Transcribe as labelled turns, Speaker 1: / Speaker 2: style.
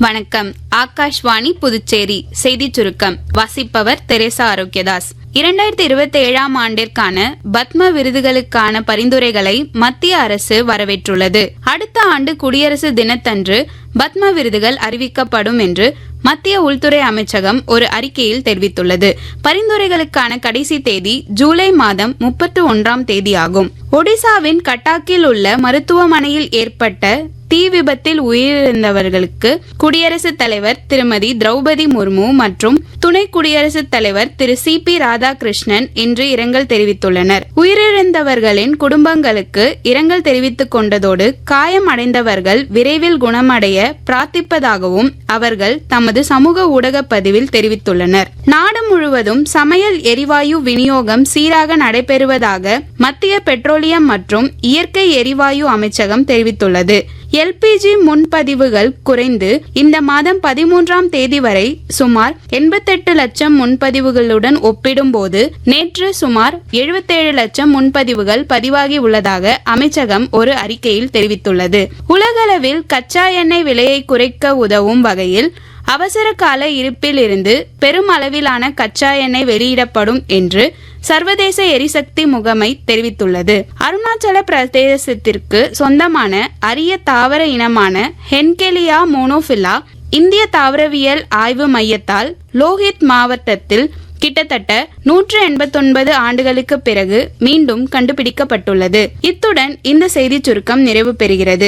Speaker 1: வணக்கம். ஆகாஷ்வாணி புதுச்சேரி செய்திச் சுருக்கம் வாசிப்பவர் தெரேசா ஆரோக்கியதாஸ். 2027 ஆண்டிற்கான பத்ம விருதுகளுக்கான பரிந்துரைகளை மத்திய அரசு வரவேற்றுள்ளது. அடுத்த ஆண்டு குடியரசு தினத்தன்று பத்ம விருதுகள் அறிவிக்கப்படும் என்று மத்திய உள்துறை அமைச்சகம் ஒரு அறிக்கையில் தெரிவித்துள்ளது. பரிந்துரைகளுக்கான கடைசி தேதி ஜூலை மாதம் 31ஆம் தேதியாகும். ஒடிசாவின் கட்டாக்கில் உள்ள மருத்துவமனையில் ஏற்பட்ட தீ விபத்தில் உயிரிழந்தவர்களுக்கு குடியரசுத் தலைவர் திருமதி திரௌபதி முர்மு மற்றும் துணை குடியரசுத் தலைவர் திரு சி.பி. ராதாகிருஷ்ணன் இன்று இரங்கல் தெரிவித்துள்ளனர். உயிரிழந்தவர்களின் குடும்பங்களுக்கு இரங்கல் தெரிவித்துக் கொண்டதோடு காயம் அடைந்தவர்கள் விரைவில் குணமடைய பிரார்த்திப்பதாகவும் அவர்கள் தமது சமூக ஊடக பதிவில் தெரிவித்துள்ளனர். நாடு முழுவதும் சமையல் எரிவாயு விநியோகம் சீராக நடைபெறுவதாக மத்திய பெட்ரோலியம் மற்றும் இயற்கை எரிவாயு அமைச்சகம் தெரிவித்துள்ளது. எல்பிஜி முன்பதிவுகள் குறைந்து இந்த மாதம் 13ஆம் தேதி வரை சுமார் 88 லட்சம் முன்பதிவுகளுடன் ஒப்பிடும்போது நேற்று சுமார் 77 லட்சம் முன்பதிவுகள் பதிவாகி உள்ளதாக அமைச்சகம் ஒரு அறிக்கையில் தெரிவித்துள்ளது. உலகளவில் கச்சா எண்ணெய் விலையை குறைக்க உதவும் வகையில் அவசர கால இருப்பில் இருந்து பெரும் அளவிலான கச்சா எண்ணெய் வெளியிடப்படும் என்று சர்வதேச எரிசக்தி முகமை தெரிவித்துள்ளது. அருணாச்சல பிரதேசத்திற்கு சொந்தமான அரிய தாவர இனமான ஹென்கெலியா மோனோபிலா இந்திய தாவரவியல் ஆய்வு மையத்தால் லோஹித் மாவட்டத்தில் கிட்டத்தட்ட 189 ஆண்டுகளுக்கு பிறகு மீண்டும் கண்டுபிடிக்கப்பட்டுள்ளது. இத்துடன் இந்த செய்திச் சுருக்கம் நிறைவு பெறுகிறது.